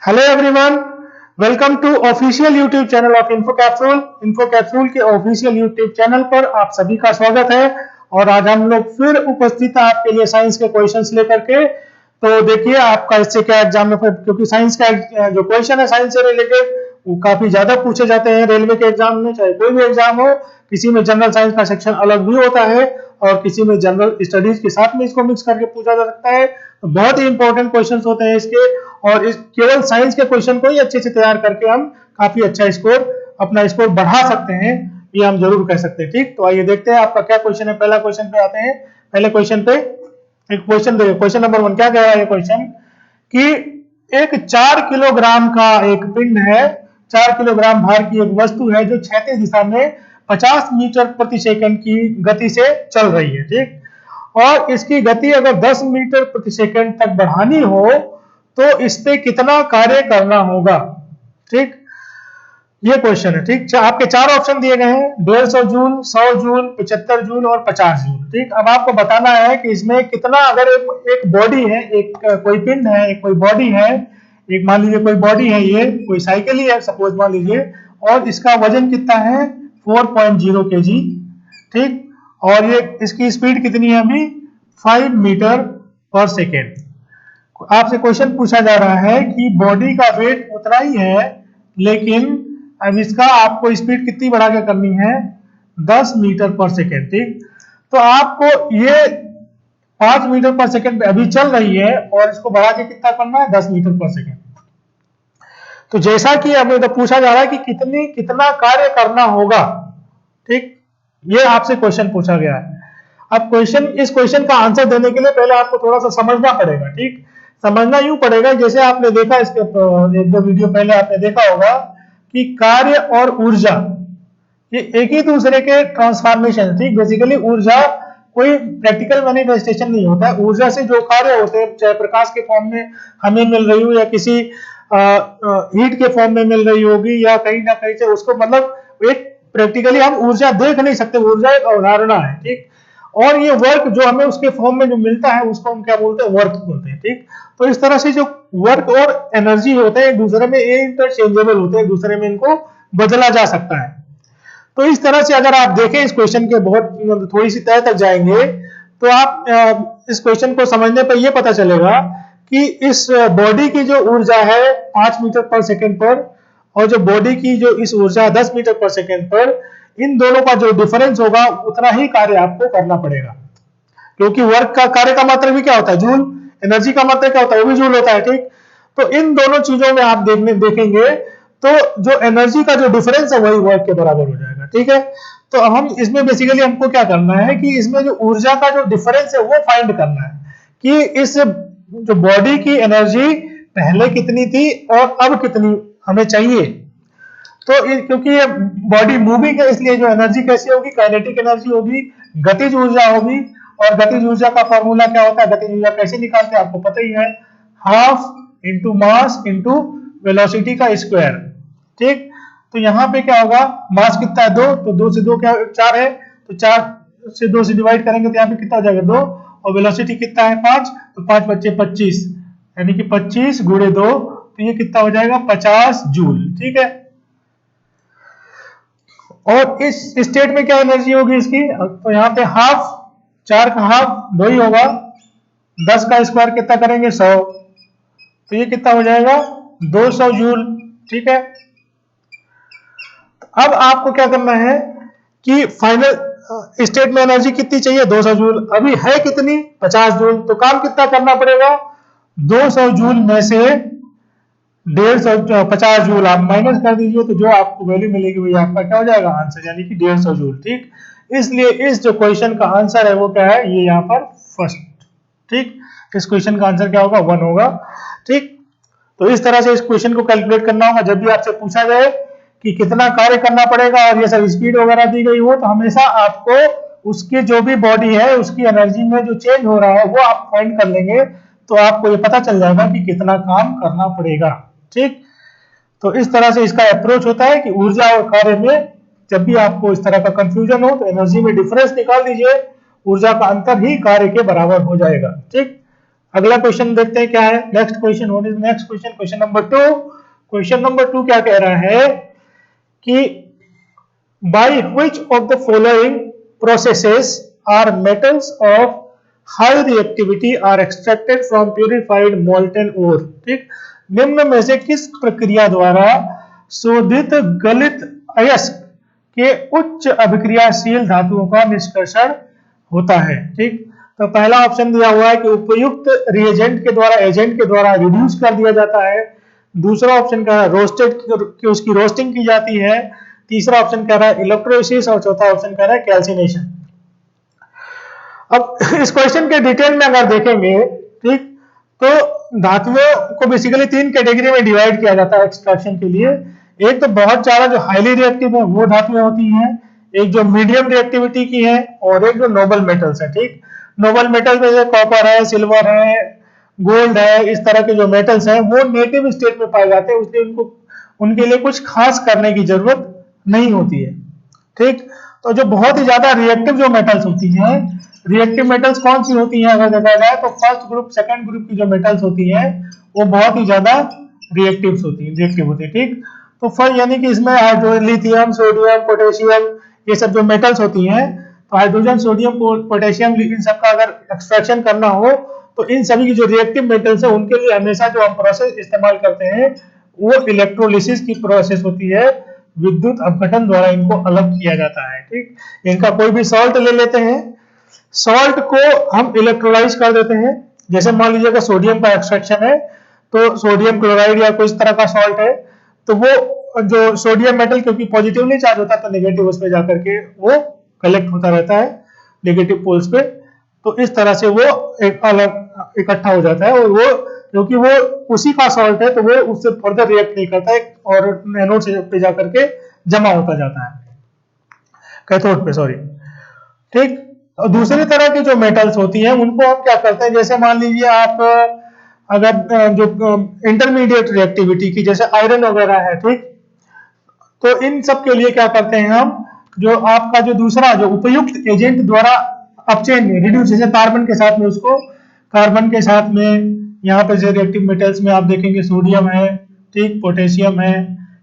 Hello everyone, welcome to official YouTube channel of Info Capsule. Info Capsule के official YouTube channel पर आप सभी का स्वागत है। और आज हम लोग फिर उपस्थित हैं आपके लिए साइंस के क्वेश्चंस लेकर के। तो देखिए आपका इससे क्या एग्जाम में, क्योंकि साइंस का जो क्वेश्चन है साइंस से रिलेटेड वो काफी ज्यादा पूछे जाते हैं रेलवे के एग्जाम में, चाहे कोई भी एग्जाम हो। किसी में जनरल साइंस का सेक्शन अलग भी होता है और किसी में जनरल स्टडीज के साथ में इसको मिक्स करके पूछा जा सकता है। तो बहुत ही इंपॉर्टेंट क्वेश्चंस होते हैं इसके, और इस केवल साइंस के क्वेश्चन को ही अच्छे से तैयार करके हम काफी अच्छा स्कोर, अपना स्कोर बढ़ा सकते हैं, ये हम जरूर कह सकते हैं। ठीक, तो आइए देखते हैं आपका क्या क्वेश्चन है। पहला क्वेश्चन पे आते हैं। पहले क्वेश्चन पे एक क्वेश्चन देखिए, क्वेश्चन नंबर 1 क्या कह रहा है ये क्वेश्चन कि एक 4 किलोग्राम का एक पिंड है, 4 किलोग्राम भार की एक वस्तु है जो क्षैतिज दिशा में 50 मीटर प्रति सेकंड की गति से चल रही है। ठीक, और इसकी गति अगर 10 मीटर प्रति सेकंड तक बढ़ानी हो तो इस पे कितना कार्य करना होगा। ठीक, ये क्वेश्चन है। ठीक, आपके 4 ऑप्शन दिए गए हैं, 150 जूल, 100 जूल, 75 जूल और 50 जूल। ठीक, अब आपको बताना है कि इसमें कितना, अगर एक बॉडी है, एक कोई पिंड है, एक कोई बॉडी है, एक मान लीजिए कोई बॉडी है, ये कोई साइकिल ही है सपोज मान लीजिए, और इसका वजन कितना है 4.0 kg। ठीक, और ये इसकी स्पीड कितनी है अभी 5 मीटर पर सेकेंड। आपसे क्वेश्चन पूछा जा रहा है कि बॉडी का वेट उतना ही है, लेकिन अब इसका आपको स्पीड कितनी बढ़ा के करनी है 10 मीटर पर सेकेंड। ठीक, तो आपको ये 5 मीटर पर सेकेंड पे अभी चल रही है और इसको बढ़ा के कितना करना है 10 मीटर पर सेकेंड। तो जैसा कि हमें तो पूछा जा रहा है कि कितना कार्य करना होगा। ठीक, ये आपसे क्वेश्चन पूछा गया है। अब इस क्वेश्चन का आंसर देने के लिए पहले आपको थोड़ा सा समझना पड़ेगा। ठीक, समझना यूं पड़ेगा जैसे आपने देखा इसके एक दो वीडियो पहले आपने देखा होगा कि कार्य और ऊर्जा ये एक ही दूसरे के ट्रांसफॉर्मेशन। ठीक, बेसिकली ऊर्जा कोई प्रैक्टिकल मैनिफेस्टेशन नहीं होता है। ऊर्जा से जो कार्य होते हैं, चाहे प्रकाश के फॉर्म में हमें मिल रही हो या किसी हीट के फॉर्म में मिल रही होगी या कहीं ना कहीं से, उसको मतलब एक प्रैक्टिकली हम ऊर्जा देख नहीं सकते, ऊर्जा एक अवधारणा है। ठीक, और ये वर्क जो हमें उसके फॉर्म में जो मिलता है उसको हम क्या बोलते हैं, वर्क बोलते हैं। ठीक, तो इस तरह से जो वर्क और एनर्जी होते हैं एक दूसरे में ये इंटरचेंजेबल होते हैं, एक दूसरे में इनको बदला जा सकता है। तो इस तरह से अगर आप देखें इस क्वेश्चन के बहुत थोड़ी सी तह तक जाएंगे तो आप इस क्वेश्चन को समझने पर यह पता चलेगा कि इस बॉडी की जो ऊर्जा है 5 मीटर पर सेकेंड पर, और जो बॉडी की जो इस ऊर्जा 10 मीटर पर सेकेंड पर, इन दोनों का जो डिफरेंस होगा उतना ही कार्य आपको करना पड़ेगा। क्योंकि वर्क का कार्य का मात्रक भी क्या होता है जूल, एनर्जी का मात्रक क्या होता है वो भी जूल होता है। ठीक, तो इन दोनों चीजों में आप देखेंगे तो जो एनर्जी का जो डिफरेंस है वही वर्क के बराबर हो जाएगा। ठीक है, तो अब हम इसमें बेसिकली हमको क्या करना है कि इसमें जो ऊर्जा का जो डिफरेंस है वो फाइंड करना है कि इस जो बॉडी की एनर्जी पहले कितनी थी और अब कितनी हमें चाहिए। तो क्योंकि ये बॉडी मूविंग है इसलिए जो एनर्जी कैसी होगी, काइनेटिक एनर्जी होगी, गतिज ऊर्जा होगी। और गतिज ऊर्जा का फॉर्मूला क्या होता है, गतिज ऊर्जा कैसे निकालते हैं आपको पता ही है, half into mass into velocity का स्क्वायर। ठीक, तो यहाँ पे क्या होगा, मास कितना है 2, तो 2 से 2 क्या 4 है, तो 4 से 2 से डिवाइड करेंगे तो यहाँ पे कितना हो जाएगा 2, और वेलोसिटी कितना है 5, तो 5 बच्चे 25, यानी कि 25 गुणे 2, तो ये कितना हो जाएगा 50 जूल। ठीक है, और इस स्टेट में क्या एनर्जी होगी इसकी, तो यहाँ पे हाफ, 4 का हाफ 2 ही होगा, 10 का स्क्वायर कितना करेंगे 100, तो ये कितना हो जाएगा 200 जूल। ठीक है, अब आपको क्या करना है कि फाइनल स्टेट में एनर्जी कितनी चाहिए 200 जूल, अभी है कितनी 50 जूल, तो काम कितना करना पड़ेगा 200 जूल में से 50 जूल आप माइनस कर दीजिए, तो जो आपको वैल्यू मिलेगी वही आपका क्या हो जाएगा आंसर, यानी कि 150 जूल। ठीक, इसलिए इस जो क्वेश्चन का आंसर है वो क्या है, ये यहाँ पर फर्स्ट। ठीक, इस क्वेश्चन का आंसर क्या होगा 1 होगा। ठीक, तो इस तरह से इस क्वेश्चन को कैलकुलेट करना होगा। जब भी आपसे पूछा जाए कि कितना कार्य करना पड़ेगा और ये सब स्पीड वगैरह दी गई हो, तो हमेशा आपको उसकी जो भी बॉडी है उसकी एनर्जी में जो चेंज हो रहा है वो आप फाइंड कर लेंगे, तो आपको ये पता चल जाएगा कि कितना काम करना पड़ेगा। ठीक, तो इस तरह से इसका अप्रोच होता है कि ऊर्जा और कार्य में जब भी आपको इस तरह का कंफ्यूजन हो तो एनर्जी में डिफरेंस निकाल दीजिए, ऊर्जा का अंतर ही कार्य के बराबर हो जाएगा। ठीक, अगला क्वेश्चन देखते हैं क्या है। Next question, what is next question? Question number 2। Question number 2 क्या कह रहा है कि by which of the following processes are metals of high reactivity are extracted from purified molten ore. ठीक, निम्न में से किस प्रक्रिया द्वारा शोधित गलित अयस्क के उच्च अभिक्रियाशील धातुओं का निष्कर्षण होता है? ठीक, तो पहला ऑप्शन दिया हुआ है कि उपयुक्त रिएजेंट के द्वारा, एजेंट के द्वारा रिड्यूस कर दिया जाता है। दूसरा ऑप्शन कह रहा है रोस्टेड कि उसकी रोस्टिंग की जाती है। तीसरा ऑप्शन कह रहा है इलेक्ट्रोलिसिस और चौथा ऑप्शन कह रहा है कैल्सिनेशन। अब इस क्वेश्चन के डिटेल में अगर देखेंगे, ठीक, तो धातुओं को बेसिकली 3 कैटेगरी में डिवाइड किया जाता है एक्सट्रैक्शन के लिए। एक तो बहुत ज्यादा जो हाईली रिएक्टिव है वो धातुएं होती हैं, एक जो मीडियम रिएक्टिविटी की है, और एक जो नोबल मेटल्स है। ठीक, नोबल मेटल में कॉपर है, सिल्वर है, गोल्ड है, इस तरह के जो मेटल्स हैं वो नेटिव स्टेट में पाए जाते हैं, इसलिए उनके लिए कुछ खास करने की जरूरत नहीं होती है। ठीक, तो जो बहुत ही ज्यादा रिएक्टिव जो मेटल्स होती हैं, रिएक्टिव मेटल्स कौन सी होती हैं अगर देखा जाए तो फर्स्ट ग्रुप, सेकंड ग्रुप की जो मेटल्स होती हैं वो बहुत ही ज्यादा रिएक्टिव होती है। ठीक, तो फर्स्ट यानी कि इसमें हाइड्रोजन, लिथियम, सोडियम, पोटेशियम, ये सब जो मेटल्स होती हैं, तो हाइड्रोजन, सोडियम, पोटेशियम, इन सब का अगर एक्सट्रैक्शन करना हो तो इन सभी की जो रिएक्टिव मेटल्स है उनके लिए हमेशा जो हम प्रोसेस इस्तेमाल करते हैं वो इलेक्ट्रोलिसिस की प्रोसेस होती है। विद्युत अपघटन द्वारा इनको अलग किया जाता है। ठीक, इनका कोई भी सॉल्ट ले लेते हैं, सॉल्ट को हम इलेक्ट्रोलाइज कर देते हैं। जैसे मान लीजिए कि सोडियम का एक्सट्रैक्शन है, तो सोडियम क्लोराइड या कोई इस तरह का सॉल्ट है, तो वो जो सोडियम मेटल क्योंकि पॉजिटिवली चार्ज होता है तो नेगेटिव उसमें जाकर के वो कलेक्ट होता रहता है नेगेटिव पोल्स पे, तो इस तरह से वो एक अलग इकट्ठा हो जाता है, और वो क्योंकि वो उसी का सॉल्ट है तो वो उससे फर्दर रिएक्ट नहीं करता है और एनोड से पे जाकर के जमा होता जाता है, कैथोड पे, सॉरी। ठीक, और दूसरी तरह की जो मेटल्स होती हैं उनको हम क्या करते हैं, जैसे मान लीजिए आप अगर जो इंटरमीडिएट रिएक्टिविटी की जैसे आयरन वगैरह है, ठीक, तो इन सब के लिए क्या करते हैं हम, जो आपका जो दूसरा जो उपयुक्त एजेंट द्वारा अपचेन में रिड्यूस, जैसे कार्बन के साथ में उसको, कार्बन के साथ में यहाँ पे जो रिएक्टिव मेटल्स में आप देखेंगे सोडियम है, ठीक, पोटेशियम है,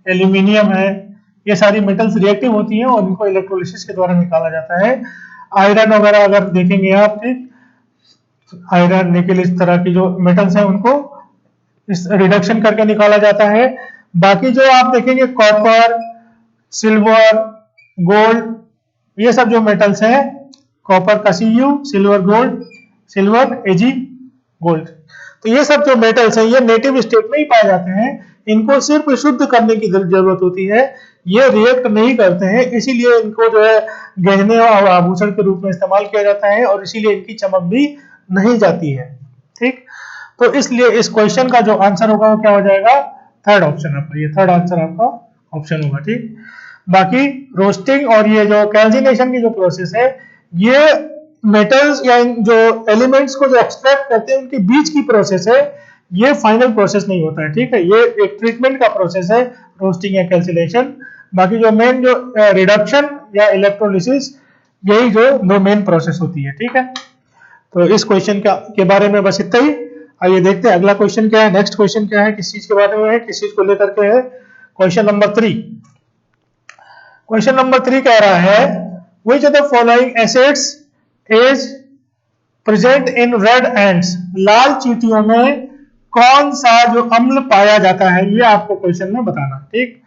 एल्यूमिनियम है, ये सारी मेटल्स रिएक्टिव होती हैं और इनको इलेक्ट्रोलिसिस के द्वारा निकाला जाता है। आयरन वगैरह अगर देखेंगे आप, ठीक, आयरन, निकेल, इस तरह की जो मेटल्स हैं उनको इस रिडक्शन करके निकाला जाता है। बाकी जो आप देखेंगे कॉपर, सिल्वर, गोल्ड, ये सब जो मेटल्स हैं, कॉपर का Cu, silver gold, silver Ag, gold, तो ये सब जो मेटल्स हैं ये नेटिव स्टेट में ही पाए जाते हैं। इनको सिर्फ शुद्ध करने की जरूरत होती है, ये रिएक्ट नहीं करते हैं, इसीलिए इनको जो है गहने और आभूषण के रूप में इस्तेमाल किया जाता है और इसीलिए इनकी चमक भी नहीं जाती है। ठीक, तो इसलिए इस क्वेश्चन का जो आंसर होगा वो क्या हो जाएगा, थर्ड ऑप्शन आपका, ये थर्ड आंसर आपका ऑप्शन होगा। ठीक, बाकी रोस्टिंग और ये जो कैल्सिनेशन की जो प्रोसेस है, ये मेटल्स या जो एलिमेंट्स को जो एक्सट्रैक्ट करते हैं उनके बीच की प्रोसेस है, ये फाइनल प्रोसेस नहीं होता है। ठीक है, ये एक ट्रीटमेंट का प्रोसेस है, रोस्टिंग या कैल्सिनेशन। बाकी जो मेन जो रिडक्शन या इलेक्ट्रोलिसिस, यही जो दो मेन प्रोसेस होती है। ठीक है, तो इस क्वेश्चन के बारे में बस इतना ही। आइए देखते हैं अगला क्वेश्चन क्या है। नेक्स्ट क्वेश्चन क्या है, किस चीज के बारे में है, किस चीज को लेकर के है। Question number 3। क्वेश्चन नंबर 3 कह रहा है which of the following acids is present in red ants. लाल चींटियों में कौन सा जो अम्ल पाया जाता है, ये आपको क्वेश्चन में बताना। ठीक,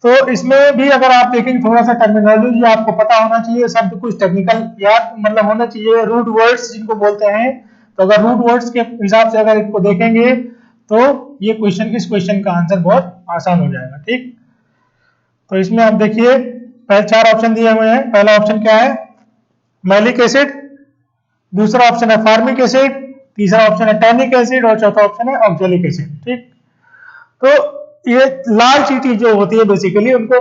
तो इसमें भी अगर आप देखेंगे थोड़ा सा टर्मिनोलॉजी आपको पता होना चाहिए, शब्द कुछ टेक्निकल याद मतलब होना चाहिए, रूट वर्ड्स जिनको बोलते हैं। तो अगर रूट वर्ड्स के हिसाब से अगर इनको देखेंगे तो ये क्वेश्चन, इस क्वेश्चन का आंसर बहुत आसान हो जाएगा। ठीक, तो इसमें आप देखिए पहले 4 ऑप्शन दिए हुए हैं। पहला ऑप्शन क्या है, मैलिक एसिड, दूसरा ऑप्शन है फार्मिक एसिड, तीसरा ऑप्शन है टैनिक एसिड और चौथा ऑप्शन है ऑक्जेलिक एसिड। ठीक, तो ये लाल चींटी जो होती है बेसिकली उनको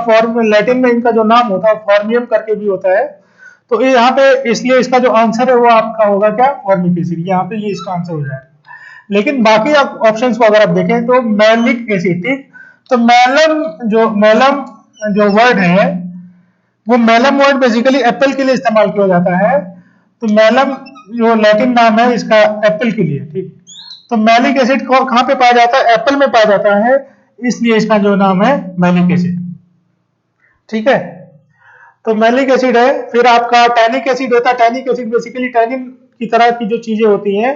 फॉर्म लैटिन में इनका जो नाम होता है फॉर्मियम करके भी होता है। तो यहाँ पे इसलिए इसका जो आंसर है वो आपका होगा क्या, फॉर्मिक एसिड, यहाँ पे ये इसका आंसर हो जाएगा। लेकिन बाकी ऑप्शंस को अगर आप देखें तो मैलिक एसिड। ठीक, तो मैलम जो वर्ड है वो मैलम वर्ड बेसिकली एप्पल के लिए इस्तेमाल किया जाता है। तो मैलम जो लैटिन नाम है इसका एप्पल के लिए, ठीक। तो मैलिक एसिड कहाँ पे पाया जाता है? एप्पल में पाया जाता है, इसलिए इसका जो नाम है मैलिक एसिड, ठीक है। तो मैलिक एसिड है। फिर आपका टैनिक एसिड होता है। टैनिक एसिड बेसिकली टैनिन की तरह की जो चीजें होती हैं,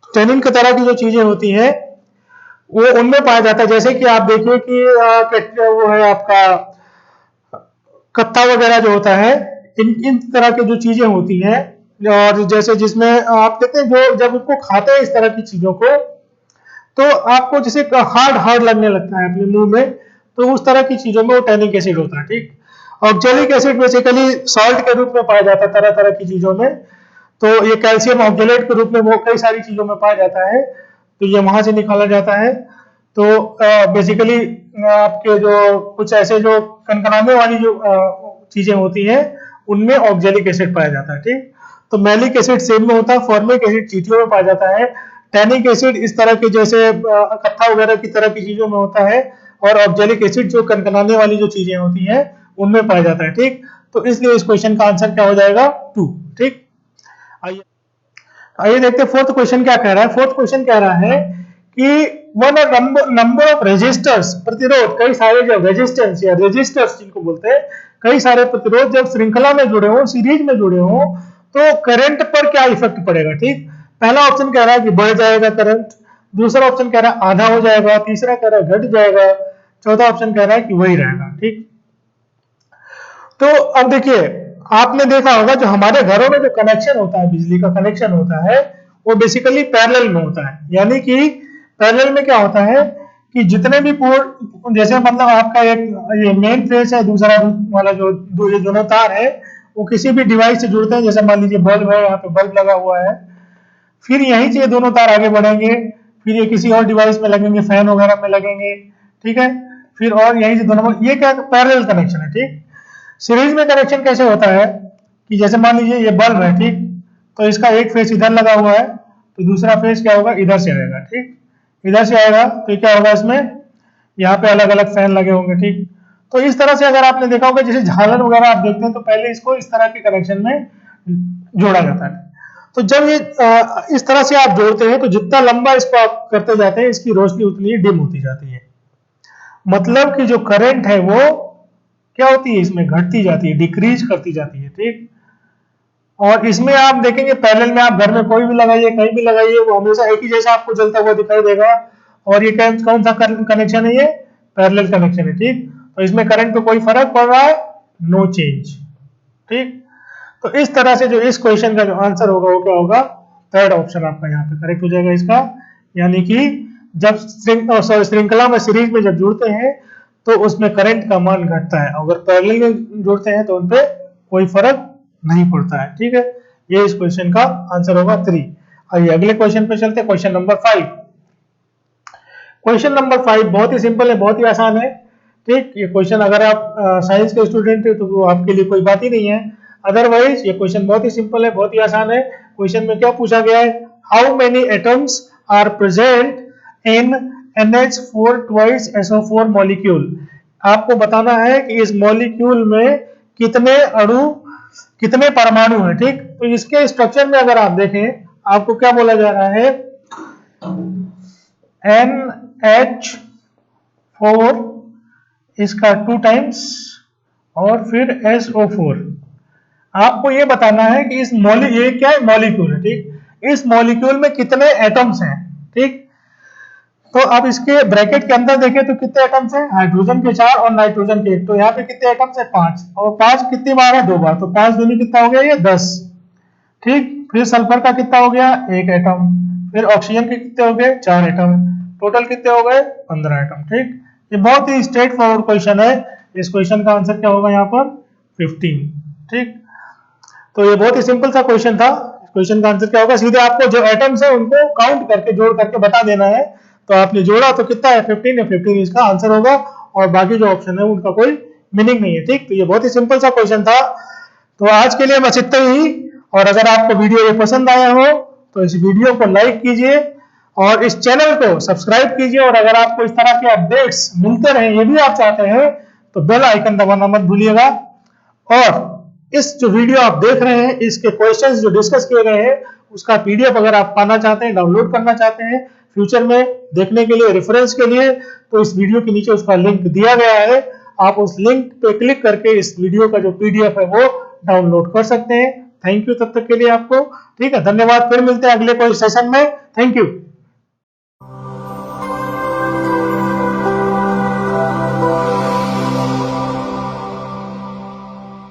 टैनिन की तरह की जो चीजें होती हैं वो उनमें पाया जाता है। जैसे कि आप देखिए कि वो है आपका कत्ता वगैरह जो होता है, इन तरह की जो चीजें होती हैं, और जैसे जिसमें आप देखते हैं जो जब उसको खाते हैं इस तरह की चीजों को, तो आपको जैसे हार्ड हार्ड लगने लगता है अपने मुंह में, तो उस तरह की चीजों में वो टैनिक एसिड होता है, ठीक। ऑक्जेलिक एसिड बेसिकली सॉल्ट के रूप में पाया जाता है तरह तरह की चीजों में, तो ये कैल्शियम ऑक्जेलेट के रूप में वो कई सारी चीजों में पाया जाता है, तो ये वहां से निकाला जाता है। तो बेसिकली आपके जो कुछ ऐसे जो कनकनाने वाली जो चीजें होती हैं उनमें ऑक्जेलिक एसिड पाया जाता है, ठीक। तो मैलिक एसिड सेब में होता है, फॉर्मिक एसिड चींटियों में पाया जाता है, टैनिक एसिड इस तरह के जैसे कत्था वगैरह की तरह की चीजों में होता है, और ऑक्जेलिक एसिड जो कनकनाने वाली जो चीजें होती हैं उनमें पाया जाता है, ठीक। तो इसलिए इस क्वेश्चन का आंसर क्या हो जाएगा? 2, ठीक। आइए आइए देखते हैं फोर्थ क्वेश्चन क्या कह रहा है। फोर्थ क्वेश्चन कह रहा है कि वन नंबर ऑफ रेजिस्टर्स, प्रतिरोध, कई सारे जो रेजिस्टेंस या रेजिस्टर्स जिनको बोलते हैं, कई सारे प्रतिरोध जब श्रृंखला में जुड़े हो, सीरीज में जुड़े हो, तो करंट पर क्या इफेक्ट पड़ेगा, ठीक। पहला ऑप्शन कह रहा है कि बढ़ जाएगा करंट, दूसरा ऑप्शन कह रहा है आधा हो जाएगा, तीसरा कह रहा है घट जाएगा, चौथा ऑप्शन कह रहा है कि वही रहेगा, ठीक। तो अब देखिए, आपने देखा होगा जो हमारे घरों में जो कनेक्शन होता है, बिजली का कनेक्शन होता है, वो बेसिकली पैरेलल में होता है। यानी कि पैरेलल में क्या होता है कि जितने भी पोर्ट, जैसे मतलब आपका एक ये मेन फेस है, दूसरा वाला जो ये दोनों तार है वो किसी भी डिवाइस से जुड़ते हैं। जैसे मान लीजिए बल्ब है, यहाँ पे बल्ब लगा हुआ है, फिर यहीं से ये दोनों तार आगे बढ़ेंगे, फिर ये किसी और डिवाइस में लगेंगे, फैन वगैरह में लगेंगे, ठीक है। फिर और यहीं से दोनों, ये क्या पैरेलल कनेक्शन है, ठीक। सीरीज में कनेक्शन कैसे होता है कि जैसे मान लीजिए ये बल्ब है, ठीक, तो इसका एक फेस इधर लगा हुआ है, तो दूसरा फेस क्या होगा, इधर से आएगा, ठीक। इधर से आएगा तो क्या होगा, इसमें यहाँ पे अलग अलग फैन लगे होंगे, ठीक। तो इस तरह से अगर आपने देखा होगा जैसे झालर वगैरह आप देखते हैं, तो पहले इसको इस तरह के कनेक्शन में जोड़ा जाता है। तो जब ये इस तरह से आप जोड़ते हैं, तो जितना लंबा इसको आप करते जाते हैं, इसकी रोशनी उतनी डिम होती जाती है। मतलब कि जो करंट है वो क्या होती है, इसमें घटती जाती है, डिक्रीज करती जाती है, ठीक। और इसमें आप देखेंगे पैरेलल में, आप घर में कोई भी लगाइए, कहीं भी लगाइए, वो हमेशा एक ही जैसा आपको जलता हुआ दिखाई देगा। और ये कौन सा कनेक्शन है, ये पैरेलल कनेक्शन है, ठीक। तो इसमें करंट पे कोई फर्क पड़ रहा है, नो चेंज, ठीक। तो इस तरह से जो इस क्वेश्चन का जो आंसर होगा वो क्या होगा, थर्ड ऑप्शन आपका यहाँ पे करेक्ट हो जाएगा इसका। यानी कि जब श्रृंखला में, सीरीज में जब जुड़ते हैं तो उसमें करंट का मान घटता है, अगर पैरेलल में जुड़ते हैं तो उनपे कोई फर्क नहीं पड़ता है, ठीक है। ये इस क्वेश्चन का आंसर होगा 3। आइए अगले क्वेश्चन पे चलते हैं, क्वेश्चन नंबर 5। क्वेश्चन नंबर 5 बहुत ही सिंपल है, बहुत ही आसान है, ठीक। ये क्वेश्चन अगर आप साइंस के स्टूडेंट है तो वो आपके लिए कोई बात ही नहीं है, अदरवाइज ये क्वेश्चन बहुत ही सिंपल है, बहुत ही आसान है। क्वेश्चन में क्या पूछा गया है, how many atoms are present in NH4 twice SO4 molecule. आपको बताना है कि इस मॉलिक्यूल में कितने अणु, कितने परमाणु है, ठीक। तो इसके स्ट्रक्चर में अगर आप देखें, आपको क्या बोला जा रहा है, NH4 इसका 2 टाइम्स और फिर SO4। आपको ये बताना है कि इस ये क्या है, मॉलिक्यूल है, ठीक। इस मॉलिक्यूल में कितने एटम्स हैं, ठीक। तो अब इसके ब्रैकेट के अंदर देखें तो कितने एटम्स हैं, हाइड्रोजन के 4 और नाइट्रोजन के 1। तो यहाँ पे कितने एटम्स हैं, 5, और 5 कितनी बार है, 2 बार, तो 5 दूनी कितना हो गया, ये 10, ठीक। फिर सल्फर का कितना हो गया, 1 एटम, फिर ऑक्सीजन के कितने हो गए, 4 एटम, टोटल कितने हो गए, 15 एटम, ठीक। ये बहुत ही स्ट्रेट फॉरवर्ड क्वेश्चन है। इस क्वेश्चन का आंसर क्या होगा यहाँ पर, 15, ठीक। तो ये बहुत ही सिंपल सा क्वेश्चन था। क्वेश्चन का आंसर क्या होगा, सीधे आपको जो एटम्स है उनको काउंट करके, जोड़ करके बता देना है। तो आपने जोड़ा तो कितना है, 15 है, 15 इसका आंसर होगा, और बाकी जो ऑप्शन है उनका कोई मीनिंग नहीं है, ठीक। तो ये बहुत ही सिंपल सा क्वेश्चन था। तो आज के लिए बस इतना ही, और अगर आपको वीडियो ये पसंद आया हो तो इस वीडियो को लाइक कीजिए और इस चैनल को सब्सक्राइब कीजिए, और अगर आपको इस तरह के अपडेट्स मिलते रहे, ये भी आप चाहते हैं, तो बेल आइकन दबाना मत भूलिएगा। और इस जो वीडियो आप देख रहे हैं, इसके क्वेश्चंस जो डिस्कस किए गए हैं, उसका पीडीएफ अगर आप पाना चाहते हैं, डाउनलोड करना चाहते हैं फ्यूचर में देखने के लिए, रेफरेंस के लिए, तो इस वीडियो के नीचे उसका लिंक दिया गया है। आप उस लिंक पे क्लिक करके इस वीडियो का जो पीडीएफ है वो डाउनलोड कर सकते हैं। थैंक यू तब तक के लिए आपको। ठीक है, धन्यवाद। फिर मिलते हैं अगले कोई सेशन में। Thank you.